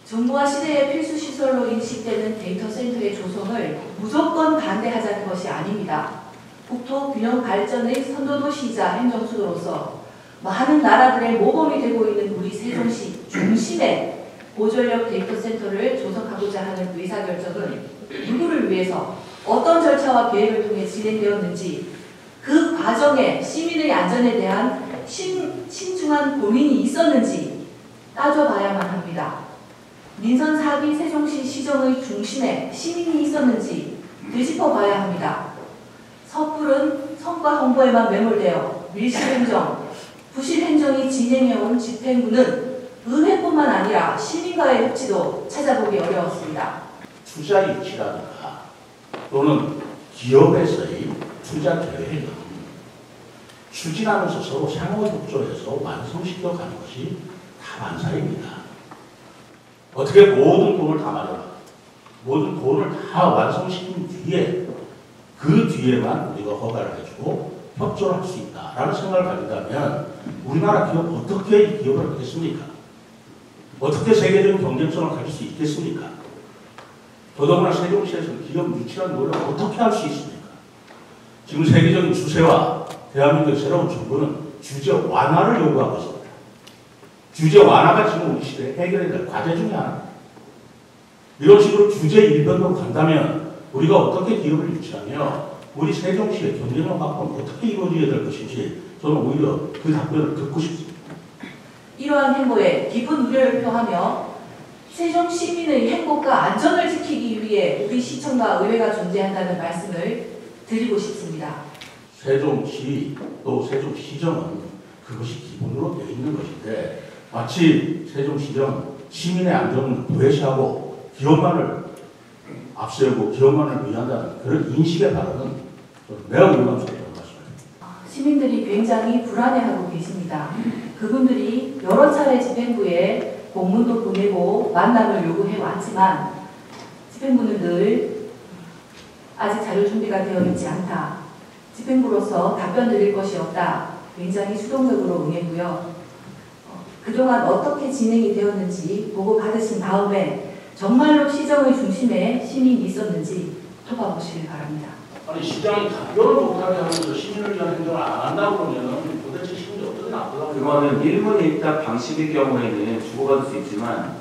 정부와 시대의 필수 시설로 인식되는 데이터 센터의 조성을 무조건 반대하자는 것이 아닙니다. 국토 균형 발전의 선도도시이자 행정수도로서 많은 나라들의 모범이 되고 있는 우리 세종시 중심에 고전력 데이터 센터를 조성하고자 하는 의사결정은 누구를 위해서 어떤 절차와 계획을 통해 진행되었는지 그 과정에 시민의 안전에 대한 신중한 고민이 있었는지 따져봐야만 합니다. 민선 4기 세종시 시정의 중심에 시민이 있었는지 되짚어봐야 합니다. 섣부른 성과 홍보에만 매몰되어 밀실행정, 부실행정이 진행해온 집행부는 의회뿐만 아니라 시민과의 협치도 찾아보기 어려웠습니다. 투자 유치라든가 또는 기업에서의 투자 계획은 추진하면서 서로 상호협조해서 완성시켜가는 것이 다 만사입니다. 어떻게 모든 돈을 다 마련하고 모든 돈을 다 완성시킨 뒤에 그 뒤에만 우리가 허가를 해주고 협조를 할 수 있다라는 생각을 가진다면 우리나라 기업 어떻게 기업을 하겠습니까? 어떻게 세계적인 경쟁성을 가질 수 있겠습니까? 더더구나 세종시에서 기업 유치한 노력을 어떻게 할 수 있습니까? 지금 세계적인 추세와 대한민국의 새로운 정부는 규제 완화를 요구하고 있습니다. 규제 완화가 지금 우리 시대에 해결해야 될 과제 중에 하나입니다. 이런 식으로 규제 일변으로 간다면 우리가 어떻게 기업을 유치하며 우리 세종시의 경제력 확보는 어떻게 이루어져야 될 것인지 저는 오히려 그 답변을 듣고 싶습니다. 이러한 행보에 깊은 우려를 표하며 세종 시민의 행복과 안전을 지키기 위해 우리 시청과 의회가 존재한다는 말씀을 드리고 싶습니다. 세종시 또 세종시정은 그것이 기본으로 되어 있는 것인데 마치 세종시정 시민의 안전을 도외시하고 기업만을 앞세우고 기업만을 위한다는 그런 인식의 발언은 매우 유감스럽다는 말씀입니다. 시민들이 굉장히 불안해하고 계십니다. 그분들이 여러 차례 집행부에 공문도 보내고 만남을 요구해 왔지만 집행부는 늘 아직 자료 준비가 되어 있지 않다. 집행부로서 답변 드릴 것이 없다. 굉장히 수동적으로 응했고요. 그동안 어떻게 진행이 되었는지 보고 받으신 다음에 정말로 시정의 중심에 시민이 있었는지 돌아보시길 바랍니다. 아니 시장이 답변을 못하게 하면서 시민을 위한 행동을 안 한다고 그러면 도대체 시민이 어떻게 나쁘다고? 그거는 일문일답 방식의 경우에는 주고받을 수 있지만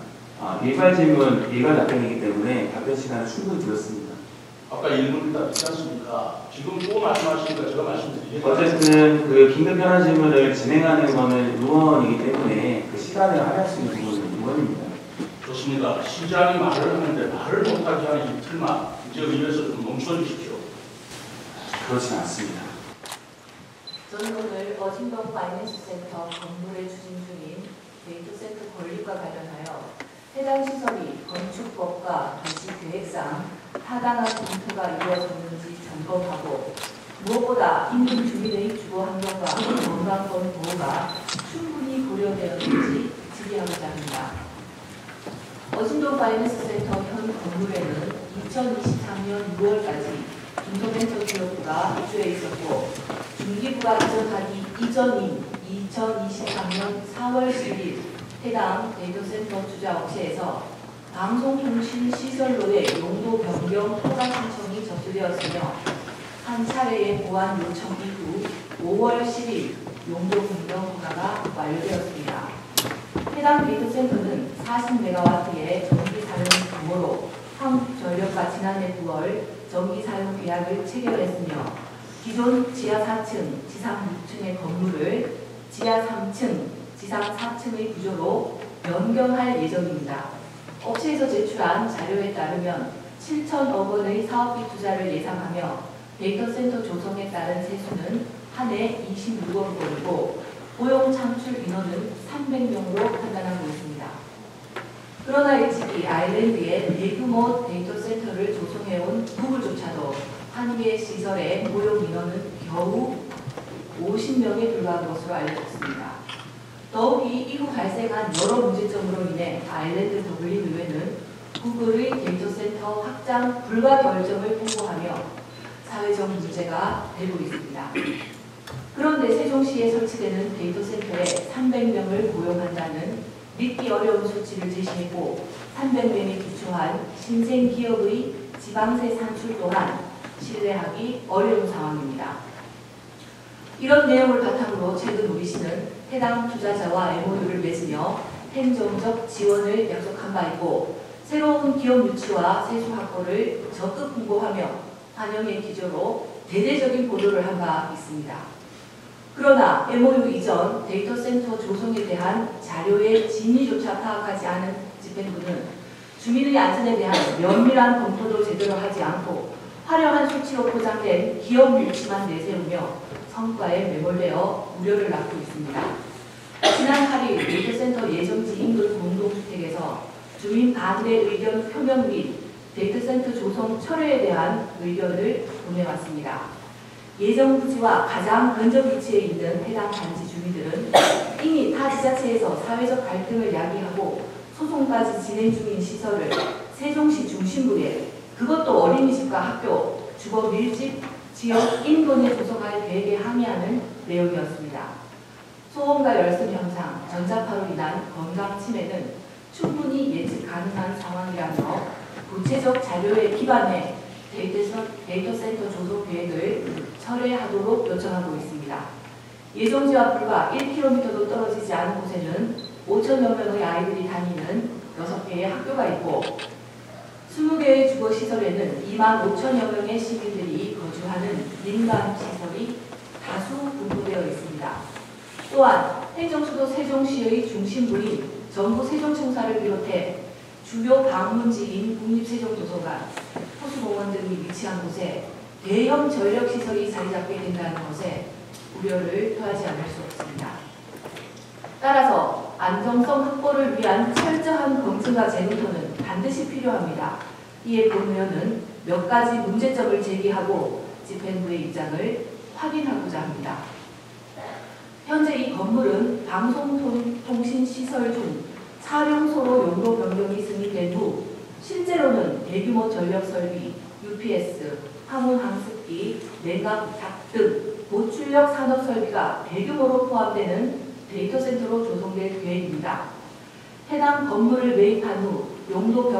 일괄 질문, 일괄 답변이기 때문에 답변 시간을 충분히 드렸습니다. 아까 일문일답 있지 않습니까? 지금 또 말씀하시니까 제가 말씀드리겠습니다. 어쨌든 그 긴급 현안 질문을 진행하는 것은 의원이기 때문에 그 시간을 할애할 수 있는 부분은 의원입니다. 좋습니다. 시장이 말을 하는데 말을 못하게 하는 이 틀만 이제 의회에서 좀 멈춰주십시오. 그렇진 않습니다. 저는 오늘 어진동 파이낸스 센터 건물에 추진 중인 데이터 센터 건립과 관련하여 해당 시설이 건축법과 도시계획상 타당한 검토가 이루어졌는지 점검하고 무엇보다 인근 주민의 주거 환경과 건강권 보호가 충분히 고려되었는지 질의하고자 합니다. 어진동 파이낸스 센터 현 건물에는 2023년 6월까지 중소벤처 기업부가 입주해 있었고 중기부가 이전하기 이전인 2023년 4월 10일 해당 데이터센터 주자업체에서 방송통신시설로의 용도 변경 허가 신청이 접수되었으며 한 차례의 보완 요청 이후 5월 10일 용도 변경 허가가 완료되었습니다. 해당 데이터센터는 40MW의 전기 사용 규모로 한국전력과 지난해 9월 전기 사용 계약을 체결했으며 기존 지하 4층, 지상 6층의 건물을 지하 3층, 지상 4층의 구조로 변경할 예정입니다. 업체에서 제출한 자료에 따르면 7천억 원의 사업비 투자를 예상하며 데이터센터 조성에 따른 세수는 한 해 26억 원이고 고용 창출 인원은 300명으로 판단하고 있습니다. 그러나 일찍이 아일랜드에 대규모 데이터 센터를 조성해온 구글조차도 한 개의 시설의 고용 인원은 겨우 50명에 불과한 것으로 알려졌습니다. 더욱이 이후 발생한 여러 문제점으로 인해 아일랜드 더블린 의회는 구글의 데이터 센터 확장 불가 결정을 통보하며 사회적 문제가 되고 있습니다. 그런데 세종시에 설치되는 데이터 센터에 300명을 고용한다는 믿기 어려운 수치를 제시했고 300명에 기초한 신생기업의 지방세 산출 또한 신뢰하기 어려운 상황입니다. 이런 내용을 바탕으로 최근 우리 시는 해당 투자자와 MOU를 맺으며 행정적 지원을 약속한 바 있고 새로운 기업 유치와 세수 확보를 적극 홍보하며 환영의 기조로 대대적인 보도를 한 바 있습니다. 그러나 MOU 이전 데이터 센터 조성에 대한 자료의 진위조차 파악하지 않은 집행부는 주민의 안전에 대한 면밀한 검토도 제대로 하지 않고 화려한 수치로 포장된 기업 유치만 내세우며 성과에 매몰되어 우려를 낳고 있습니다. 지난 8일 데이터 센터 예정지 인근 공동주택에서 주민 반대 의견 표명 및 데이터 센터 조성 철회에 대한 의견을 보내왔습니다. 예정 부지와 가장 근접 위치에 있는 해당 단지 주민들은 이미 타 지자체에서 사회적 갈등을 야기하고 소송까지 진행 중인 시설을 세종시 중심부에 그것도 어린이집과 학교, 주거 밀집 지역 인근에 조성할 계획에 항의하는 내용이었습니다. 소음과 열선 현상, 전자파로 인한 건강 침해는 충분히 예측 가능한 상황이라며 구체적 자료에 기반해 데이터 센터 조성 계획을 철회하도록 요청하고 있습니다. 예정지와 불과 1km도 떨어지지 않은 곳에는 5천여 명의 아이들이 다니는 6개의 학교가 있고 20개의 주거시설에는 2만 5천여 명의 시민들이 거주하는 민간시설이 다수 분포되어 있습니다. 또한 행정수도 세종시의 중심부인 정부 세종청사를 비롯해 주요 방문지인 국립세종도서관, 호수공원 등이 위치한 곳에 대형 전력시설이 자리잡게 된다는 것에 우려를 표하지 않을 수 없습니다. 따라서 안정성 확보를 위한 철저한 검증과 재검토는 반드시 필요합니다. 이에 본 의원은 몇 가지 문제점을 제기하고 집행부의 입장을 확인하고자 합니다. 현재 이 건물은 방송통신시설 중 사령소로 용도 변경이 승인된 후 실제로는 대규모 전력 설비, UPS, 화물 항습기, 냉각탑 등 고출력 산업 설비가 대규모로 포함되는 데이터 센터로 조성될 계획입니다. 해당 건물을 매입한 후 용도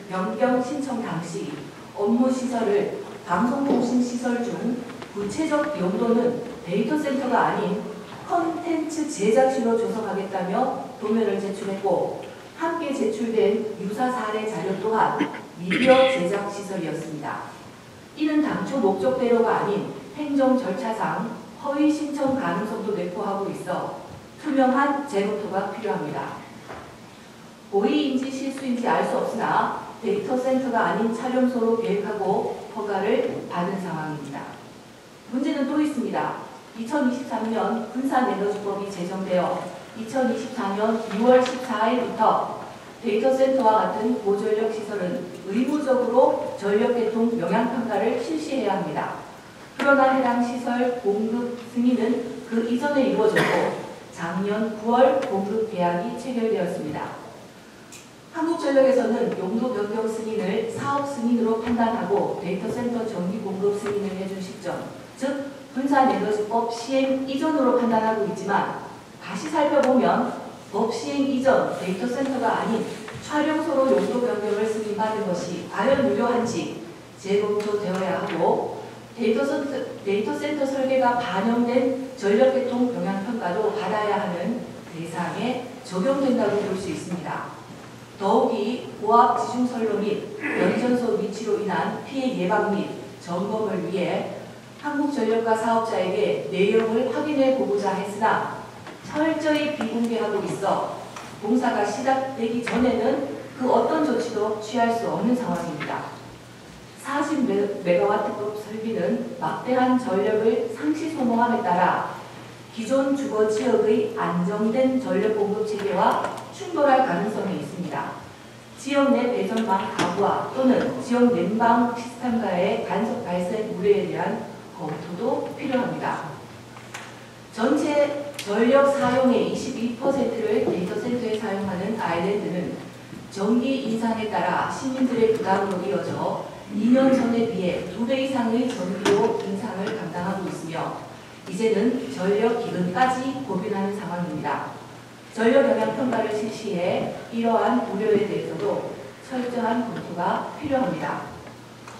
변경 신청 당시 업무 시설을 방송통신 시설 중 구체적 용도는 데이터 센터가 아닌 컨텐츠 제작실로 조성하겠다며 도면을 제출했고 함께 제출된 유사 사례 자료 또한 미디어 제작 시설이었습니다. 이는 당초 목적대로가 아닌 행정 절차상 허위 신청 가능성도 내포하고 있어 투명한 재검토가 필요합니다. 고의인지 실수인지 알 수 없으나 데이터 센터가 아닌 촬영소로 계획하고 허가를 받은 상황입니다. 문제는 또 있습니다. 2023년 분산에너지법이 제정되어 2024년 6월 14일부터 데이터 센터와 같은 고전력 시설은 의무적으로 전력계통 영향평가를 실시해야 합니다. 그러나 해당 시설 공급 승인은 그 이전에 이루어졌고 작년 9월 공급 계약이 체결되었습니다. 한국전력에서는 용도 변경 승인을 사업 승인으로 판단하고 데이터 센터 전기 공급 승인을 해준 시점, 즉 분산에너지법 시행 이전으로 판단하고 있지만 다시 살펴보면 법 시행 이전 데이터 센터가 아닌 촬영소로 용도 변경을 승인받은 것이 과연 유효한지 재검토되어야 하고 데이터 센터 설계가 반영된 전력계통 영향평가도 받아야 하는 대상에 적용된다고 볼 수 있습니다. 더욱이 고압 지중선로 및 연전소 위치로 인한 피해 예방 및 점검을 위해 한국전력과 사업자에게 내용을 확인해 보고자 했으나 철저히 비공개하고 있어 공사가 시작되기 전에는 그 어떤 조치도 취할 수 없는 상황입니다. 40메가와트급 설비는 막대한 전력을 상시 소모함에 따라 기존 주거 지역의 안정된 전력 공급 체계와 충돌할 가능성이 있습니다. 지역 내 배전망 가부화 또는 지역 냉방 시스템과의 간섭 발생 우려에 대한 검토도 필요합니다. 전체 전력 사용의 22%를 데이터 센터에 사용하는 아일랜드는 전기 인상에 따라 시민들의 부담으로 이어져 2년 전에 비해 2배 이상의 전기료 인상을 감당하고 있으며 이제는 전력 기근까지 고민하는 상황입니다. 전력 영향 평가를 실시해 이러한 우려에 대해서도 철저한 검토가 필요합니다.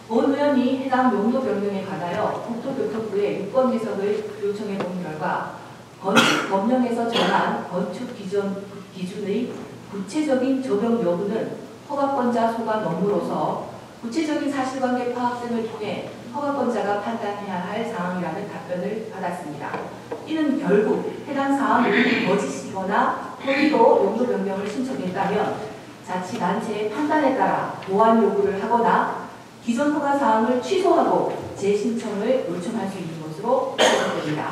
본 의원이 해당 용도 변경에 관하여 국토교통부에 유권 해석을 요청해 본 결과 건축 법령에서 정한 건축 기준의 구체적인 적용 여부는 허가권자 소관 업무로서 구체적인 사실관계 파악 등을 통해 허가권자가 판단해야 할 사항이라는 답변을 받았습니다. 이는 결국 해당 사항이 거짓이거나 허위로 용도 변경을 신청했다면 자치단체의 판단에 따라 보완 요구를 하거나 기존 허가 사항을 취소하고 재신청을 요청할 수 있는 것으로 해석됩니다.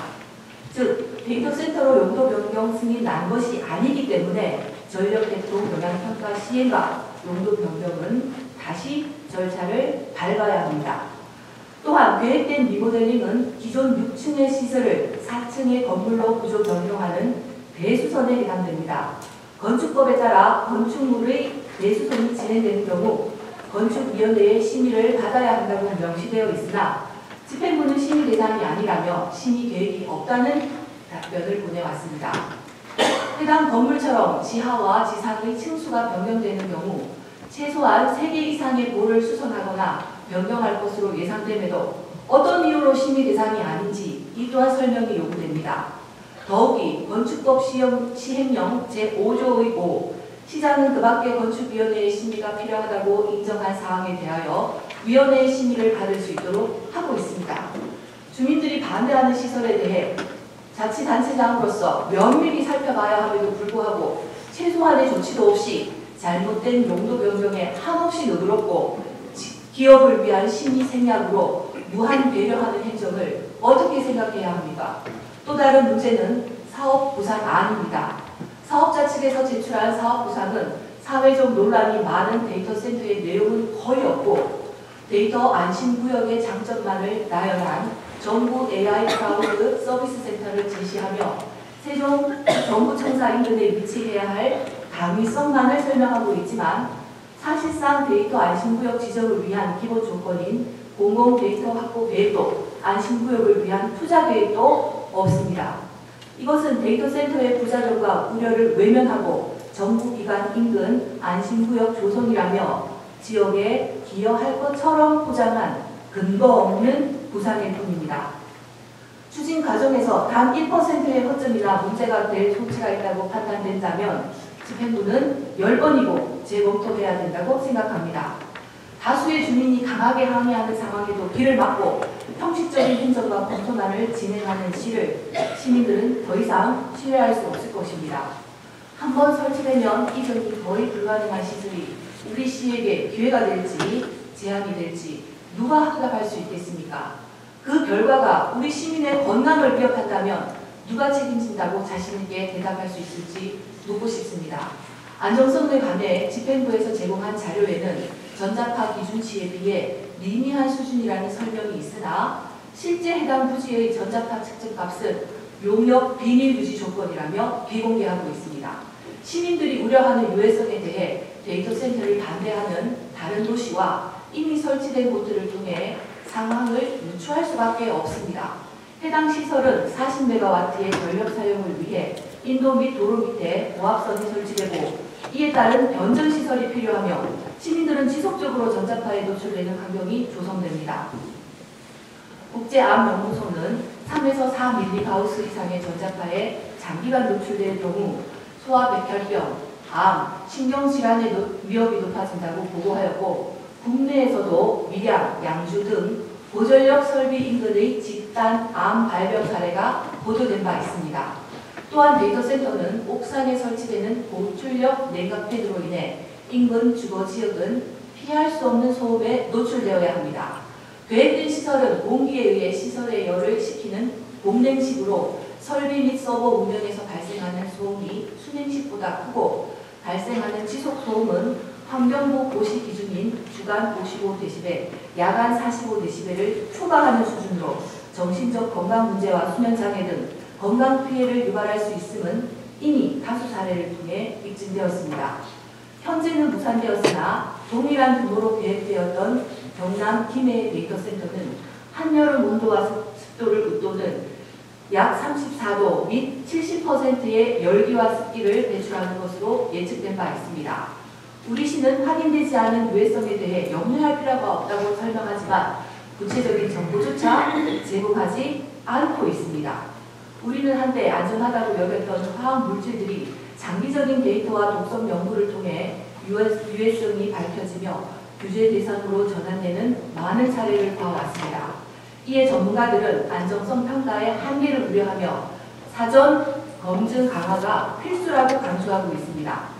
즉, 데이터센터로 용도 변경 승인 난 것이 아니기 때문에 전력대통 영향평가 시행과 용도 변경은 다시 절차를 밟아야 합니다. 또한 계획된 리모델링은 기존 6층의 시설을 4층의 건물로 구조 변경하는 대수선에 해당됩니다. 건축법에 따라 건축물의 대수선이 진행되는 경우 건축위원회의 심의를 받아야 한다고 명시되어 있으나 집행부는 심의 대상이 아니라며 심의 계획이 없다는 답변을 보내왔습니다. 해당 건물처럼 지하와 지상의 층수가 변경되는 경우 최소한 3개 이상의 보를 수선하거나 변경할 것으로 예상됨에도 어떤 이유로 심의 대상이 아닌지 이 또한 설명이 요구됩니다. 더욱이 건축법 시행령 제5조의 5 시장은 그 밖의 건축위원회의 심의가 필요하다고 인정한 사항에 대하여 위원회의 심의를 받을 수 있도록 하고 있습니다. 주민들이 반대하는 시설에 대해 자치단체장으로서 면밀히 살펴봐야 함에도 불구하고 최소한의 조치도 없이 잘못된 용도 변경에 한없이 너그럽고 기업을 위한 심의 생략으로 무한 배려하는 행정을 어떻게 생각해야 합니까? 또 다른 문제는 사업부상안입니다. 사업자 측에서 제출한 사업부상은 사회적 논란이 많은 데이터센터의 내용은 거의 없고 데이터 안심구역의 장점만을 나열한 정부 AI 클라우드 서비스 센터를 제시하며 세종 정부청사 인근에 위치해야 할 당위성만을 설명하고 있지만 사실상 데이터 안심구역 지정을 위한 기본 조건인 공공 데이터 확보 계획도 안심구역을 위한 투자 계획도 없습니다. 이것은 데이터센터의 부작용과 우려를 외면하고 정부기관 인근 안심구역 조성이라며 지역에 기여할 것처럼 포장한 근거 없는 구상일 뿐입니다. 추진 과정에서 단 1%의 허점이나 문제가 될 소지가 있다고 판단된다면 집행부는 10번이고 재검토해야 된다고 생각합니다. 다수의 주민이 강하게 항의하는 상황에도 귀를 막고 형식적인 행정과 검토만을 진행하는 시를 시민들은 더 이상 신뢰할 수 없을 것입니다. 한번 설치되면 이전이 거의 불가능한 시설이 우리 시에게 기회가 될지 제한이 될지 누가 확답할 수 있겠습니까? 그 결과가 우리 시민의 건강을 위협한다면 누가 책임진다고 자신에게 대답할 수 있을지 묻고 싶습니다. 안정성에 관해 집행부에서 제공한 자료에는 전자파 기준치에 비해 미미한 수준이라는 설명이 있으나 실제 해당 부지의 전자파 측정값은 용역 비밀 유지 조건이라며 비공개하고 있습니다. 시민들이 우려하는 유해성에 대해 데이터센터를 반대하는 다른 도시와 이미 설치된 곳들을 통해 상황을 유추할 수밖에 없습니다. 해당 시설은 40메가와트의 전력 사용을 위해 인도 및 도로 밑에 고압선이 설치되고 이에 따른 변전시설이 필요하며 시민들은 지속적으로 전자파에 노출되는 환경이 조성됩니다. 국제암연구소는 3에서 4mHz 이상의 전자파에 장기간 노출될 경우 소아백혈병, 암, 신경질환의 위험이 높아진다고 보고하였고 국내에서도 밀양, 양주 등 고전력 설비 인근의 집단 암 발병 사례가 보도된 바 있습니다. 또한 데이터센터는 옥상에 설치되는 고출력 냉각팬으로 인해 인근 주거지역은 피할 수 없는 소음에 노출되어야 합니다. 계획된 시설은 공기에 의해 시설의 열을 식히는 공냉식으로 설비 및 서버 운영에서 발생하는 소음이 수냉식보다 크고 발생하는 지속소음은 환경부 고시 기준인 주간 55dB, 야간 45dB를 초과하는 수준으로 정신적 건강 문제와 수면장애 등 건강 피해를 유발할 수 있음은 이미 다수 사례를 통해 입증되었습니다. 현재는 무산되었으나 동일한 규모로 계획되었던 경남 김해 데이터센터는 한여름 온도와 습도를 웃도는 약 34도 및 70%의 열기와 습기를 배출하는 것으로 예측된 바 있습니다. 우리 시는 확인되지 않은 유해성에 대해 염려할 필요가 없다고 설명하지만 구체적인 정보조차 제공하지 않고 있습니다. 우리는 한때 안전하다고 여겼던 화학 물질들이 장기적인 데이터와 독성 연구를 통해 유해성이 밝혀지며 규제 대상으로 전환되는 많은 사례를 봐왔습니다. 이에 전문가들은 안정성 평가의 한계를 우려하며 사전 검증 강화가 필수라고 강조하고 있습니다.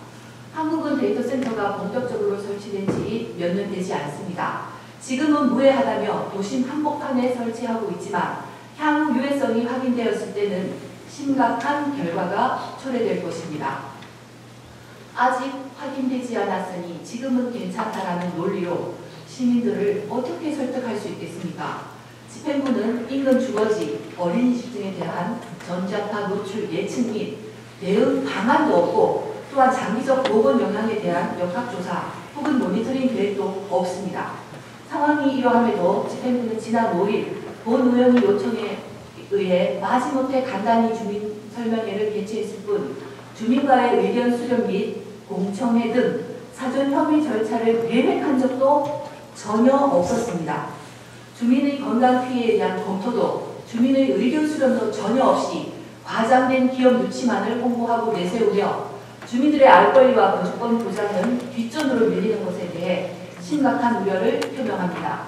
한국은 데이터 센터가 본격적으로 설치된 지 몇 년 되지 않습니다. 지금은 무해하다며 도심 한복판에 설치하고 있지만 향후 유해성이 확인되었을 때는 심각한 결과가 초래될 것입니다. 아직 확인되지 않았으니 지금은 괜찮다라는 논리로 시민들을 어떻게 설득할 수 있겠습니까? 집행부는 인근 주거지, 어린이집 등에 대한 전자파 노출 예측 및 대응 방안도 없고 또한 장기적 보건 영향에 대한 역학조사 혹은 모니터링 계획도 없습니다. 상황이 이러함에도 집행부는 지난 5일 본 의원의 요청에 의해 마지못해 간단히 주민 설명회를 개최했을 뿐 주민과의 의견 수렴 및 공청회 등 사전 협의 절차를 계획한 적도 전혀 없었습니다. 주민의 건강 피해에 대한 검토도 주민의 의견 수렴도 전혀 없이 과장된 기업 유치만을 홍보하고 내세우며 주민들의 알 권리와 거주권 보장은 뒷전으로 밀리는 것에 대해 심각한 우려를 표명합니다.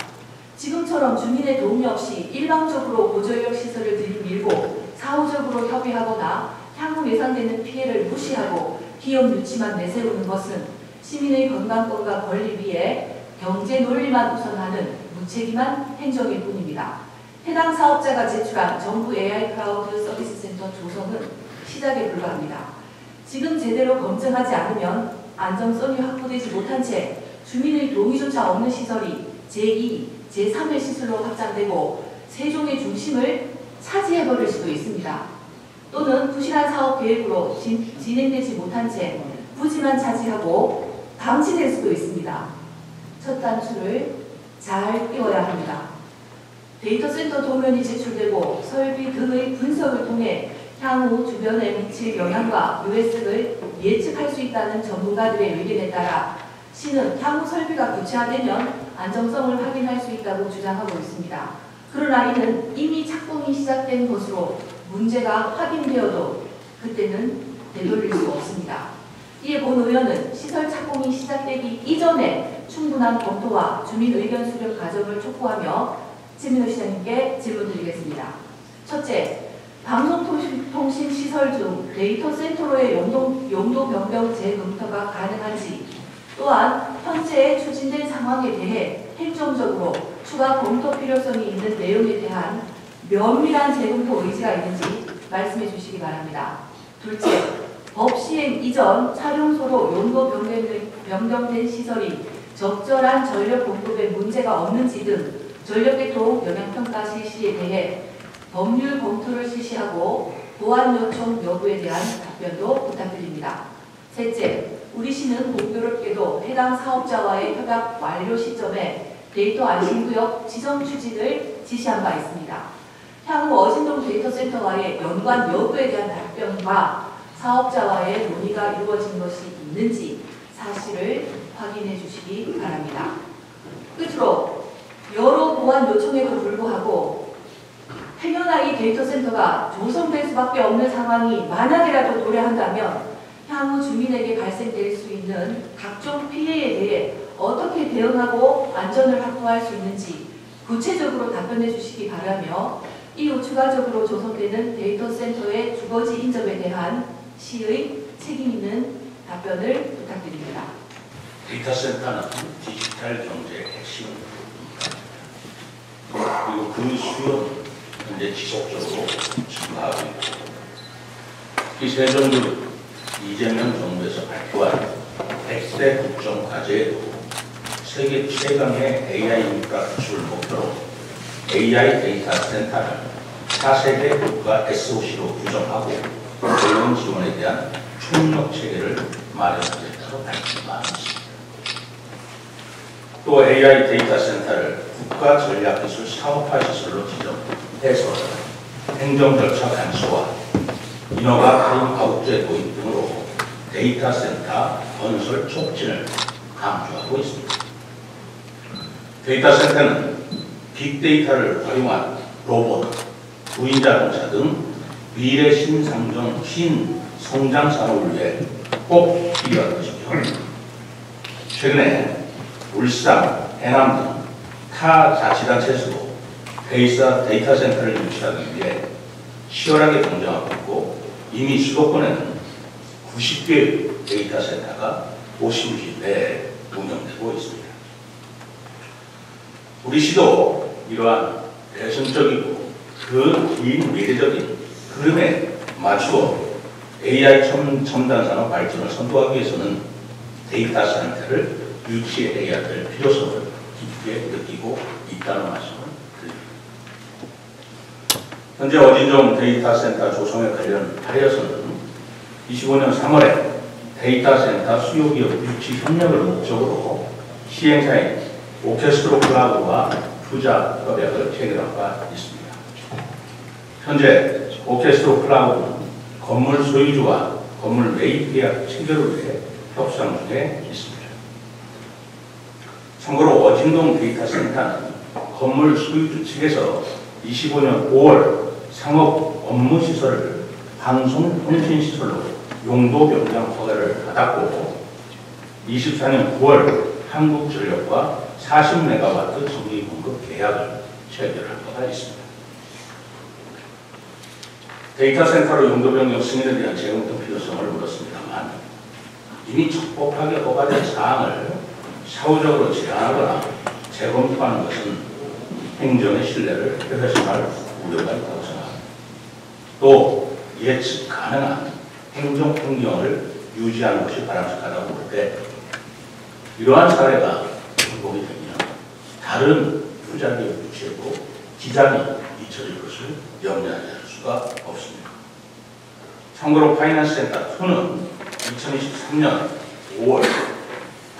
지금처럼 주민의 동의 없이 일방적으로 고전력 시설을 들이밀고 사후적으로 협의하거나 향후 예상되는 피해를 무시하고 기업 유치만 내세우는 것은 시민의 건강권과 권리 위에 경제 논리만 우선하는 무책임한 행정일 뿐입니다. 해당 사업자가 제출한 정부 AI 클라우드 서비스 센터 조성은 시작에 불과합니다. 지금 제대로 검증하지 않으면 안정성이 확보되지 못한 채 주민의 동의조차 없는 시설이 제2, 제3의 시설로 확장되고 세종의 중심을 차지해버릴 수도 있습니다. 또는 부실한 사업 계획으로 진행되지 못한 채 부지만 차지하고 방치될 수도 있습니다. 첫 단추를 잘 띄워야 합니다. 데이터 센터 도면이 제출되고 설비 등의 분석을 통해 향후 주변에 미칠 영향과 유해성을 예측할 수 있다는 전문가들의 의견에 따라 시는 향후 설비가 구체화되면 안정성을 확인할 수 있다고 주장하고 있습니다. 그러나 이는 이미 착공이 시작된 것으로 문제가 확인되어도 그때는 되돌릴 수 없습니다. 이에 본 의원은 시설 착공이 시작되기 이전에 충분한 검토와 주민 의견 수렴 과정을 촉구하며 최민호 시장님께 질문드리겠습니다. 첫째, 방송통신시설 중 데이터 센터로의 용도 변경 재검토가 가능한지, 또한 현재 추진된 상황에 대해 행정적으로 추가 검토 필요성이 있는 내용에 대한 면밀한 재검토 의지가 있는지 말씀해 주시기 바랍니다. 둘째, 법 시행 이전 촬영소로 용도 변경된 시설이 적절한 전력 공급에 문제가 없는지 등 전력계통 영향평가 실시에 대해 법률 검토를 실시하고 보완 요청 여부에 대한 답변도 부탁드립니다. 셋째, 우리 시는 공교롭게도 해당 사업자와의 협약 완료 시점에 데이터 안심구역 지정 추진을 지시한 바 있습니다. 향후 어진동 데이터센터와의 연관 여부에 대한 답변과 사업자와의 논의가 이루어진 것이 있는지 사실을 확인해 주시기 바랍니다. 끝으로 여러 보완 요청에도 불구하고 행여나 이 데이터 센터가 조성될 수밖에 없는 상황이 만약이라도 도래한다면 향후 주민에게 발생될 수 있는 각종 피해에 대해 어떻게 대응하고 안전을 확보할 수 있는지 구체적으로 답변해 주시기 바라며 이후 추가적으로 조성되는 데이터 센터의 주거지 인접에 대한 시의 책임 있는 답변을 부탁드립니다. 데이터 센터는 디지털 경제의 핵심입니다. 그리고 그 수요는 현재 지속적으로 증가하고 있고, 이 세정부는 이재명 정부에서 발표한 100대 국정 과제에도 세계 최강의 AI 인프라 구축을 목표로 AI 데이터 센터를 4세대 국가 SOC로 규정하고 고용 지원에 대한 총력 체계를 마련하겠다고 밝힌 바 있습니다. 또 AI 데이터 센터를 국가 전략기술 사업화 시설로 지정해서 행정 절차 간소화, 인허가 가입가국제 도입 등으로 데이터 센터 건설 촉진을 강조하고 있습니다. 데이터 센터는 빅데이터를 활용한 로봇, 무인자동차 등 미래 신성장 산업을 위해 꼭 필요한 것이며, 최근에 울산, 해남 등 타 자치단체에서도 데이터 센터를 유치하기 위해 치열하게 경쟁하고 있고, 이미 수도권에는 90개의 데이터 센터가 도심지 내에 운영되고 있습니다. 우리 시도 이러한 대선적이고 긴 미래적인 흐름에 맞추어 AI 첨단 산업 발전을 선도하기 위해서는 데이터 센터를 유치해야 될 필요성을 깊게 느끼고 있다는 말씀을 드립니다. 현재 어진종 데이터 센터 조성에 관련하여서는 25년 3월에 데이터 센터 수요기업 유치 협력을 목적으로 시행사인 오케스트로 클라우드와 투자 협약을 체결한 바 있습니다. 현재 오케스트로 클라우드는 건물 소유주와 건물 매입 계약 체결을 위해 협상 중에 있습니다. 참고로 어진동 데이터 센터는 건물 소유주 측에서 25년 5월 상업 업무 시설을 방송 통신 시설로 용도 변경 허가를 받았고, 24년 9월 한국전력과 40MW 전기 공급 계약을 체결할 바가 있습니다. 데이터 센터로 용도 변경 승인에 대한 재검 등 필요성을 물었습니다만, 이미 적법하게 허가된 사항을 사후적으로 제한하거나 재검토하는 것은 행정의 신뢰를 훼손할 우려가 있다고 생각합니다. 또 예측 가능한 행정 환경을 유지하는 것이 바람직하다고 볼 때, 이러한 사례가 반복이 되면 다른 투자기업 유치에도 지장이 잊혀질 것을 염려하지 않을 수가 없습니다. 참고로 파이낸스 센터 2는 2023년 5월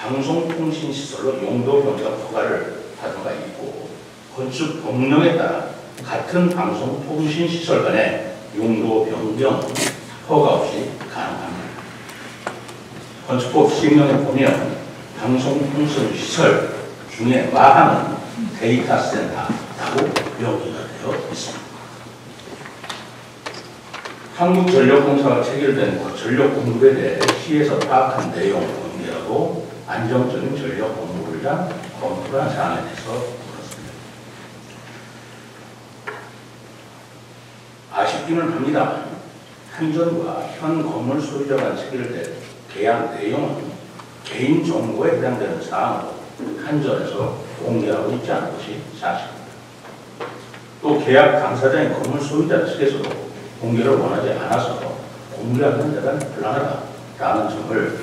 방송통신시설로 용도 변경 허가를 받은 바 있고, 건축 법령에 따라 같은 방송통신시설 간의 용도 변경 허가 없이 가능합니다. 건축법 시행령에 보면 방송통신시설 중에 마하는 데이터 센터라고 명기가 되어 있습니다. 한국전력공사가 체결된 전력 공급에 대해 시에서 파악한 내용 공개하고 안정적인 전력 공급을 위한 검토를 한 사항에 대해서 물었습니다. 아쉽기는 합니다만 한전과 현 건물 소유자 간 체결된 계약 내용은 개인 정보에 해당되는 사항으로 한전에서 공개하고 있지 않은 것이 사실입니다. 또 계약 당사자인 건물 소유자 측에서도 공개를 원하지 않아서 공개하는 데가 곤란하다라는 점을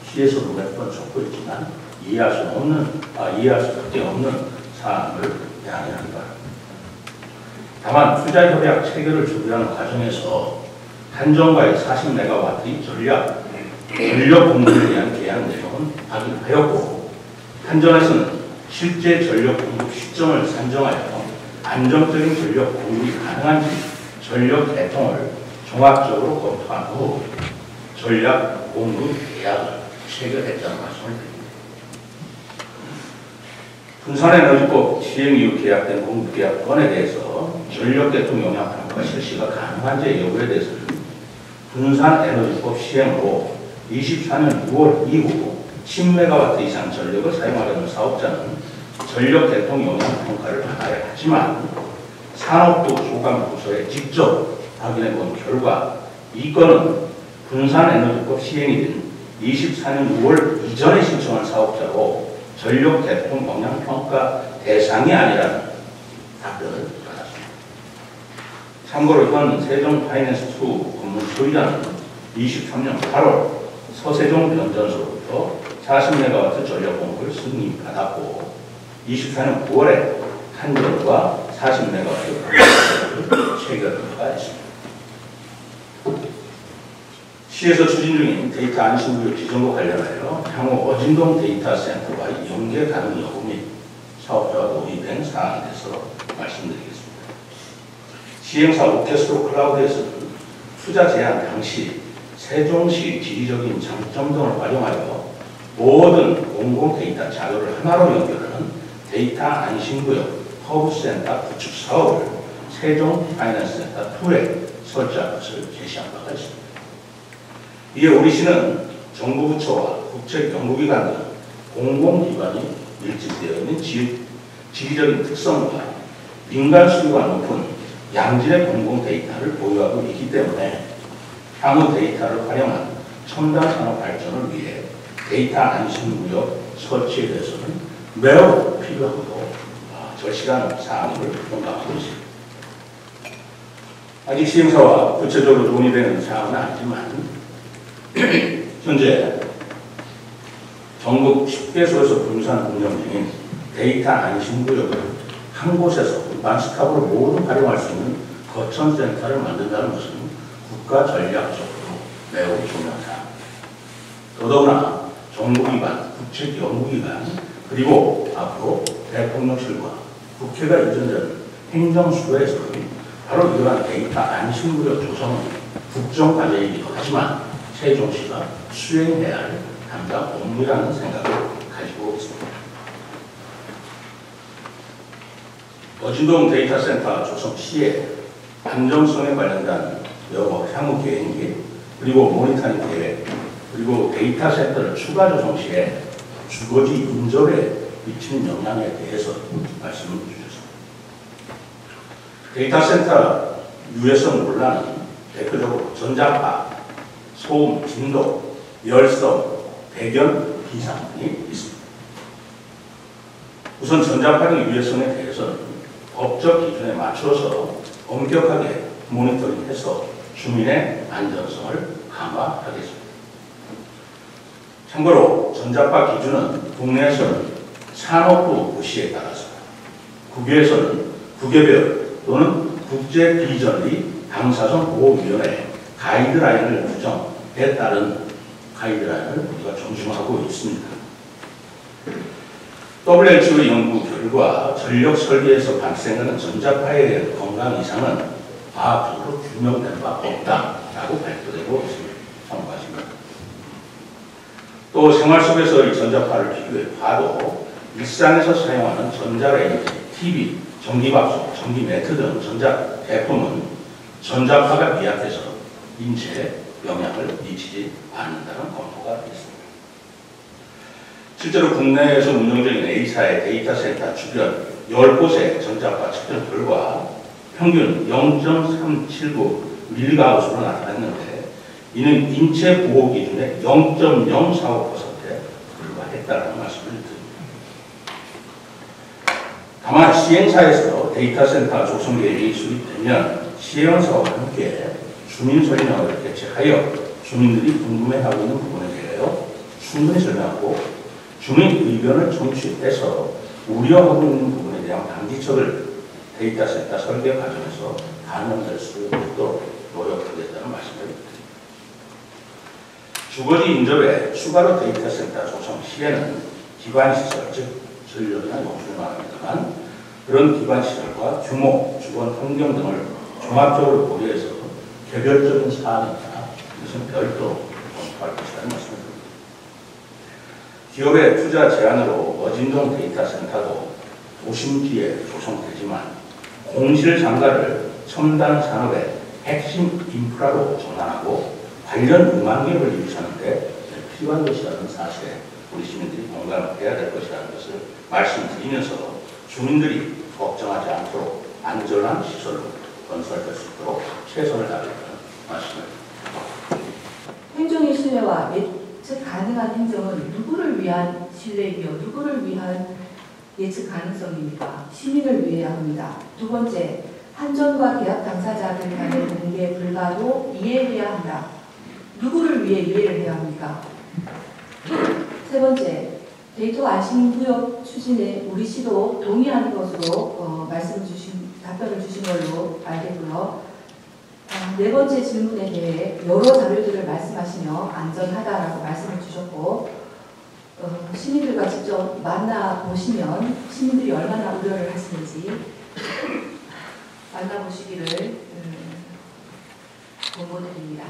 시에서도 몇 번 적고 있지만 이해할 수밖에 없는 사항을 양해하기 바랍니다. 다만 투자협약 체결을 준비하는 과정에서 한전과의 40MW의 전력 공급에 대한 계약 내용은 확인하였고, 한전에서는 실제 전력 공급 시점을 산정하여 안정적인 전력 공급이 가능한지 전력 개통을 종합적으로 검토한 후 전략 공급 계약을 체결했다는 말씀을 드립니다. 분산에너지법 시행 이후 계약된 공급계약 건에 대해서 전력 개통 영향 평가 실시가 가능한지 여부에 대해서는 분산에너지법 시행으로 24년 6월 이후 10MW 이상 전력을 사용하려는 사업자는 전력 개통 영향 평가를 받아야 하지만 산업부 소관부서에 직접 확인해 본 결과 이 건은 분산에너지법 시행이 된 24년 6월 이전에 신청한 사업자로 전력 개통 영향 평가 대상이 아니라는 답변을 받았습니다. 참고로 현 세종 파이낸스 2 건물 소유자는 23년 8월 서세종 변전소로부터 40MW 전력 공급을 승인받았고, 24년 9월에 한전과 40MW 체결한 바가 있습니다. 시에서 추진 중인 데이터 안심구역 지정과 관련하여 향후 어진동 데이터 센터와의 연계 가능 여부 및 사업자와 논의된 사항에 대해서 말씀드리겠습니다. 시행사 오케스트로 클라우드에서는 투자 제한 당시 세종시 지리적인 장점 등을 활용하여 모든 공공 데이터 자료를 하나로 연결하는 데이터 안심구역 허브센터 구축 사업을 세종 파이낸스센터 2에 설치할 것을 제시한 바가 있습니다. 이에 우리시는 정부 부처와 국책연구기관 등 공공기관이 밀집되어 있는 지리적인 특성과 민간 수요가 높은 양질의 공공 데이터를 보유하고 있기 때문에 향후 데이터를 활용한 첨단 산업 발전을 위해 데이터 안심구역 설치에 대해서는 매우 필요하고 절실한 사항을 공감하고 있습니다. 아직 시행사와 구체적으로 논의되는 사항은 아니지만 현재 전국 10개소에서 분산 운영 중인 데이터 안심구역을 한 곳에서 원스톱으로 모두 활용할 수 있는 거천센터를 만든다는 것은 국가 전략적으로 매우 중요한 사항입니다. 더더구나 정부기관, 국책연구기관, 그리고 앞으로 대통령실과 국회가 이전된 행정수도에서는 바로 이러한 데이터 안심구역 조성은 국정과제이기도 하지만 세종시가 수행해야 할 담당 업무라는 생각을 가지고 있습니다. 어진동 데이터센터 조성 시에 안정성에 관련된 여러 향후 계획 그리고 모니터링 계획 그리고 데이터센터를 추가 조성 시에 주거지 인접에 미치는 영향에 대해서 말씀을 주셨습니다. 데이터센터 유해성 논란은 대표적으로 전자파, 소음, 진도, 열성, 배경, 비상 등이 있습니다. 우선 전자파의 유해성에 대해서는 법적 기준에 맞춰서 엄격하게 모니터링해서 주민의 안전성을 강화하겠습니다. 참고로 전자파 기준은 국내에서는 산업부 고시에 따라서 국외에서는 국외별 또는 국제비전의 방사선 보호위원회 가이드라인을 규정에 따른 가이드라인을 우리가 존중하고 있습니다. WHO 연구 결과 전력 설계에서 발생하는 전자파에 대한 건강 이상은 과학적으로 규명된 바 없다라고 발표되고 있습니다. 참고하십니다. 또 생활 속에서 이 전자파를 비교해 봐도 일상에서 사용하는 전자레인지, TV, 전기밥솥, 전기매트 등 전자 제품은 전자파가 미약해서 인체에 영향을 미치지 않는다는 검토가 있습니다. 실제로 국내에서 운영 중인 A사의 데이터센터 주변 10곳의 전자파 측정 결과 평균 0.379mHz로 나타났는데 이는 인체 보호 기준의 0.045%에 불과했다는 말씀을 드립니다. 다만 시행사에서 데이터센터 조성 계획이 수립되면 시행사와 함께 주민 설명을 개최하여 주민들이 궁금해하고 있는 부분에 대하여 충분히 설명하고 주민 의견을 청취해서 우려하고 있는 부분에 대한 방지책을 데이터센터 설계 과정에서 반영될 수 있도록 노력하겠다는 말씀을 드립니다. 주거지 인접에 추가로 데이터센터 조성 시에는 기반시설, 즉 전력이나 용수를 말합니다만 그런 기반시설과 규모, 주거 환경 등을 종합적으로 고려해서 개별적인 사안이나 이것은 별도로 검토할 것이라는 말씀을 드립니다. 기업의 투자 제한으로 어진동 데이터센터도 도심지에 조성되지만 공실 상가를 첨단 산업의 핵심 인프라로 전환하고 관련 유망객을 유치하는 데 필요한 것이라는 사실에 우리 시민들이 공감해야 될 것이라는 것을 말씀드리면서 주민들이 걱정하지 않도록 안전한 시설로 건설될 수 있도록 최선을 다하겠다는 말씀을 드립니다. 행정의 신뢰와 예측 가능한 행정은 누구를 위한 신뢰이며 누구를 위한 예측 가능성입니까? 시민을 위해야 합니다. 두 번째, 한전과 계약 당사자들 간의 공개 불가도 이해해야 한다. 누구를 위해 이해를 해야 합니까? 세 번째, 데이터 안심구역 추진에 우리 시도 동의하는 것으로 답변을 주신 걸로 알겠고요. 네 번째 질문에 대해 여러 자료들을 말씀하시며 안전하다라고 말씀을 주셨고 시민들과 직접 만나보시면 시민들이 얼마나 우려를 하시는지 만나보시기를 공고드립니다.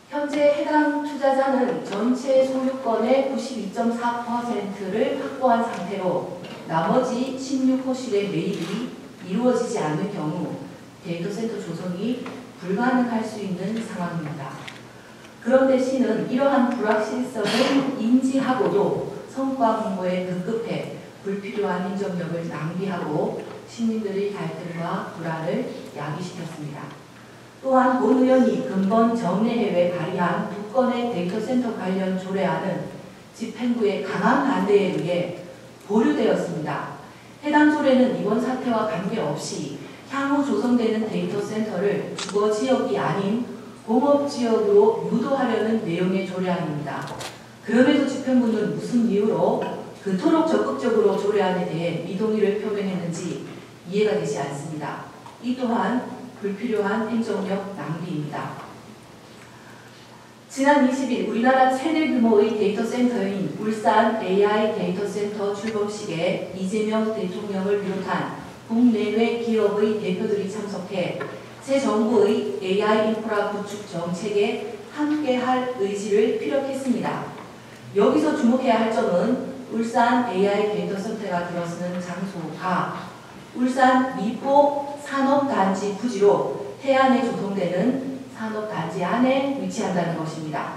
현재 해당 투자자는 전체 소유권의 92.4%를 확보한 상태로 나머지 16호실의 매입이 이루어지지 않는 경우 데이터센터 조성이 불가능할 수 있는 상황입니다. 그런데 시는 이러한 불확실성을 인지하고도 성과 홍보에 급급해 불필요한 행정력을 낭비하고 시민들의 갈등과 불안을 야기시켰습니다. 또한 본 의원이 근본 정례회에 발의한 2건의 데이터센터 관련 조례안은 집행부의 강한 반대에 의해 보류되었습니다. 해당 조례는 이번 사태와 관계없이 향후 조성되는 데이터센터를 주거지역이 아닌 공업지역으로 유도하려는 내용의 조례안입니다. 그럼에도 집행부는 무슨 이유로 그토록 적극적으로 조례안에 대해 미동의를 표명했는지 이해가 되지 않습니다. 이 또한 불필요한 행정력 낭비입니다. 지난 20일 우리나라 최대 규모의 데이터센터인 울산 AI 데이터센터 출범식에 이재명 대통령을 비롯한 국내외 기업의 대표들이 참석해 새 정부의 AI 인프라 구축 정책에 함께할 의지를 피력했습니다. 여기서 주목해야 할 점은 울산 AI 데이터센터가 들어서는 장소가 울산 미포 산업단지 부지로 해안에 조성되는 산업단지 안에 위치한다는 것입니다.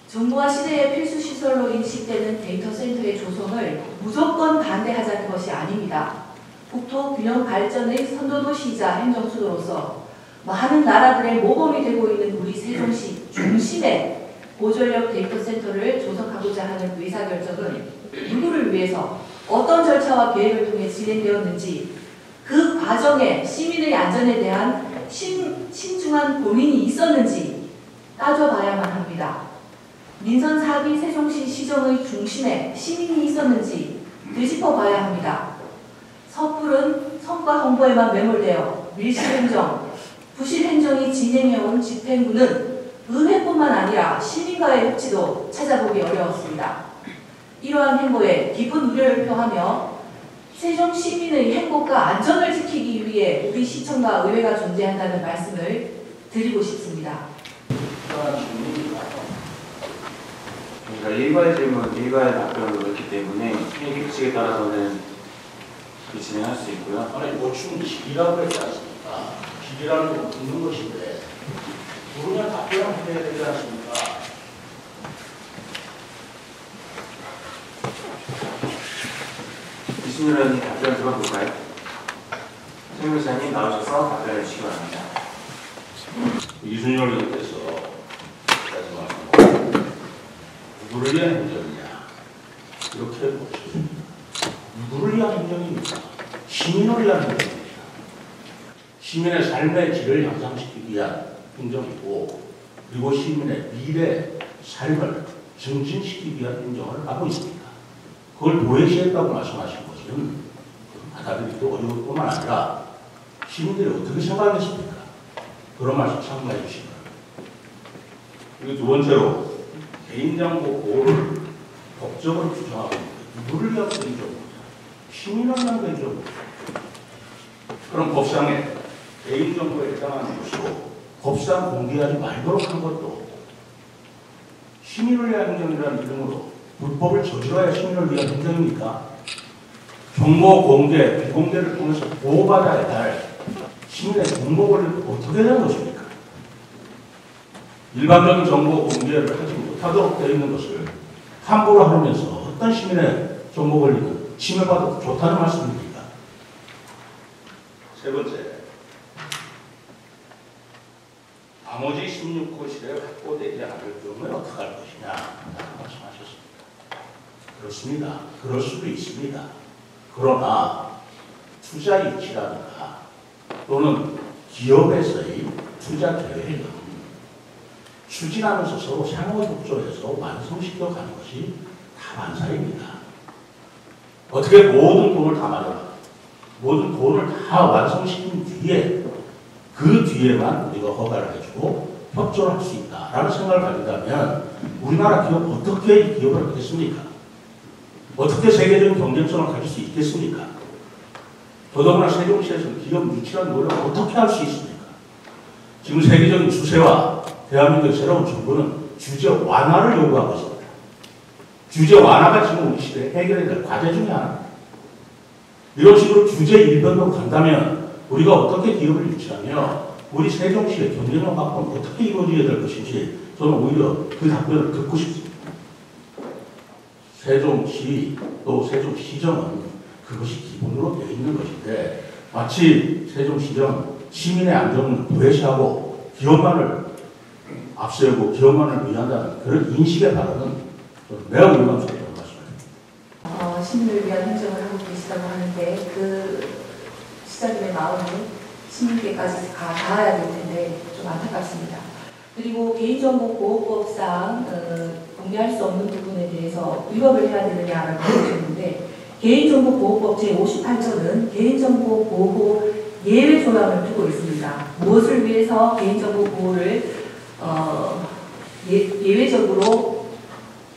정부와 시대의 필수시설로 인식되는 데이터센터의 조성을 무조건 반대하자는 것이 아닙니다. 국토균형 발전의 선도도시이자 행정수도로서 많은 나라들의 모범이 되고 있는 우리 세종시 중심에 고전력 데이터센터를 조성하고자 하는 의사결정은 누구를 위해서 어떤 절차와 계획을 통해 진행되었는지 그 과정에 시민의 안전에 대한 신중한 고민이 있었는지 따져봐야만 합니다. 민선 4기 세종시 시정의 중심에 시민이 있었는지 되짚어봐야 합니다. 섣부른 성과 홍보에만 매몰되어 밀실행정, 부실행정이 진행해온 집행부는 의회뿐만 아니라 시민과의 협치도 찾아보기 어려웠습니다. 이러한 행보에 깊은 우려를 표하며 세종 시민의 행복과 안전을 지키기 위해 우리 시청과 의회가 존재한다는 말씀을 드리고 싶습니다. 그러니까 일괄 질문, 일괄 답변으로 그렇기 때문에 회의규칙에 따라서는 그렇게 진행할 수 있고요. 아니 보충 질의라고 했지 않습니까? 질의라는 건 묻는 것인데 그러면 답변을 해야 되지 않습니까? 이순열 의원님 답변 들어볼까요? 최 변호사님 나오셔서 답변해 주시기 바랍니다. 이순열 의원께서 말씀하신 누구를 위한 행정이냐 이렇게 보셨습니다. 누구를 위한 행정입니까? 시민을 위한 행정입니다. 시민의 삶의 질을 향상시키기 위한 행정이고 그리고 시민의 미래 삶을 증진시키기 위한 행정을 하고 있습니다. 그걸 도외시했다고 말씀하신 것은 받아들이기도 어려울 뿐만 아니라 시민들이 어떻게 생각했습니까? 그런 말씀 참고해 주시기 바랍니다. 그리고 두 번째로 개인정보 보호를 법적으로 규정하고 있는데 누구를 위한 개인정보입니다. 시민을 위한 개인정보입니다. 그럼 법상에 개인정보에 해당하는 것으로 법상 공개하지 말도록 한 것도 시민을 위한 행정이라는 이름으로 불법을 저질러야 시민을 위한 행정입니까? 정보 공개, 비공개를 통해서 보호받아야 할 시민의 정보 권리를 어떻게 되는 것입니까? 일반적인 정보 공개를 하지 못하도록 되어 있는 것을 함부로 하면서 어떤 시민의 정보 권리는 침해받아도 좋다는 말씀입니까? 세 번째, 나머지 16호실에 확보되지 않을 경우에 어떻게 할 것이냐 말씀하셨습니다. 그렇습니다. 그럴 수도 있습니다. 그러나 투자 이치라든가 또는 기업에서의 투자 계획은 추진하면서 서로 상호협조해서 완성시켜 가는 것이 다반사입니다. 어떻게 모든 돈을 다 마련하고 모든 돈을 다 완성시킨 뒤에 그 뒤에만 우리가 허가를 해주고 협조를 할 수 있다라는 생각을 가진다면 우리나라 기업 어떻게 이 기업을 하겠습니까? 어떻게 세계적인 경쟁성을 가질 수 있겠습니까? 더더구나 세종시에서는 기업 유치라는 노력을 어떻게 할 수 있습니까? 지금 세계적인 추세와 대한민국의 새로운 정부는 규제 완화를 요구하고 있습니다. 규제 완화가 지금 우리 시대에 해결해야 될 과제 중에 하나입니다. 이런 식으로 규제 일변으로 간다면 우리가 어떻게 기업을 유치하며 우리 세종시의 경제력 확보는 어떻게 이루어져야 될 것인지 저는 오히려 그 답변을 듣고 싶습니다. 세종시 또 세종시정은 그것이 기본으로 되어 있는 것인데 마치 세종시정 시민의 안전을 도외시하고 기업만을 앞세우고 기업만을 위한다는 그런 인식의 발언은 매우 유감스럽다고 말씀드립니다. 시민을 위한 행정을 하고 계시다고 하는데 그 시장님의 마음은 시민께까지 닿아야 될 텐데 좀 안타깝습니다. 그리고 개인정보보호법상 공개할 수 없는 부분에 대해서 위법을 해야 되느냐라고 하셨는데 개인정보보호법 제58조는 개인정보보호 예외 조항을 두고 있습니다. 무엇을 위해서 개인정보 보호를 예외적으로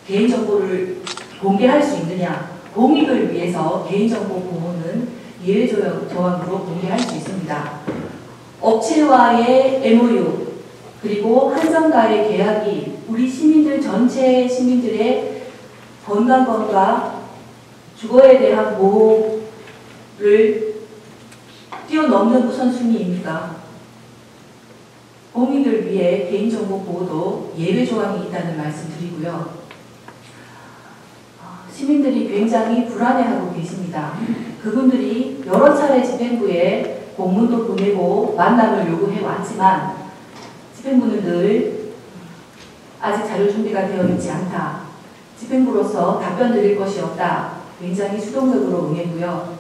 개인정보를 공개할 수 있느냐, 공익을 위해서 개인정보 보호는 예외 조항으로 공개할 수 있습니다. 업체와의 MOU 그리고 한정가의 계약이 우리 시민들 전체 시민들의 건강과 주거에 대한 보호를 뛰어넘는 우선순위입니까? 공익을 위해 개인정보 보호도 예외 조항이 있다는 말씀 드리고요. 시민들이 굉장히 불안해하고 계십니다. 그분들이 여러 차례 집행부에 공문도 보내고 만남을 요구해 왔지만 집행부는 늘 아직 자료 준비가 되어 있지 않다. 집행부로서 답변 드릴 것이 없다. 굉장히 수동적으로 응했고요.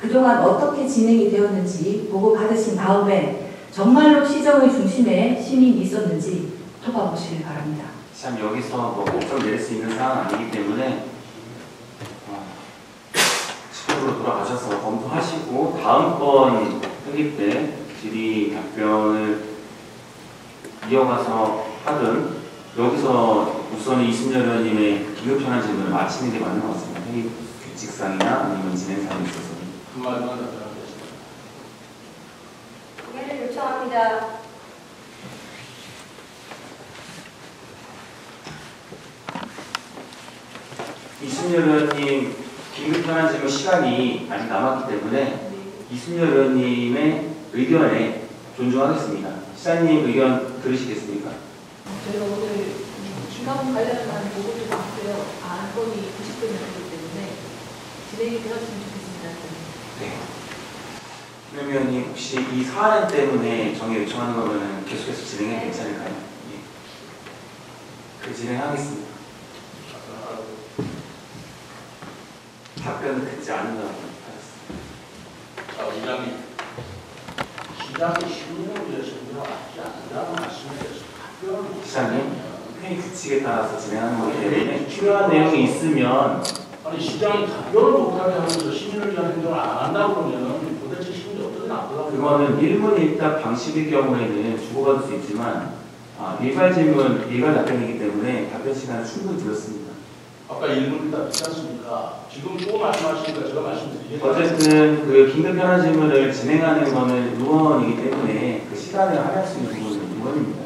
그동안 어떻게 진행이 되었는지 보고 받으신 다음에 정말로 시정의 중심에 시민이 있었는지 돌아보시길 바랍니다. 참 여기서 뭐 결정 내릴 수 있는 상황은 아니기 때문에 집행부로 돌아가셔서 검토하시고 다음번 회의 때 질의 답변을 이어가서 하든 여기서 우선 이순열 의원님의 기급편한 질문을 마치는 게 맞는 것 같습니다. 회의 규칙상이나 아니면 진행상에 있어서. 한마디만 답변하겠습니다. 고개를 요청합니다. 이순열 의원님 긴급현안 질문 시간이 아직 남았기 때문에 이순열 의원님의 의견에 존중하겠습니다. 시장님 의견 들으시겠습니까? 저희가 오늘 기감 관련한 보고도 봤고요. 안건이 90분이었기 때문에 진행이 되었으면 좋겠습니다. 네. 김 의원님 혹시 이 사안 때문에 정의 요청하는 거면 계속해서 진행해도 괜찮을까요? 예. 그 진행하겠습니다. 답변을 듣지 않는다고 하셨습니다. 자, 의장님, 시장이 시민을 위해서 일어나지 않는다는 말씀에 대해서 답변을 시장님, 회의 규칙에 따라서 진행하는 거기 때문에 필요한 내용이 있으면 아니 시장이 답변을 못하게 하면서 시민을 위한 행동을 안 한다고 그러면 도대체 시민이 어떻게 나쁘다고 그거는 일문일답 방식의 경우에는 주고받을 수 있지만 일괄 질문, 일괄 답변이기 때문에 답변 시간을 충분히 드렸습니다. 아까 1분 다 있지 않습니까? 지금 또 말씀하시니까 제가 말씀드리겠습니다. 어쨌든 그 긴급 현안 질문을 진행하는 거는 의원이기 때문에 그 시간을 할애할 수 있는 부분은 의원입니다.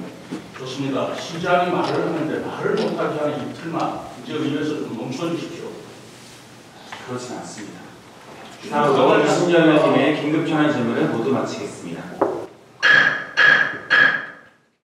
좋습니다. 시장이 말을 하는데 말을 못하게 하는 이틀만 이제 의회에서 좀 멈춰주십시오. 그렇진 않습니다. 다음으로 이순열 의원님의 긴급 현안 질문을 모두 마치겠습니다.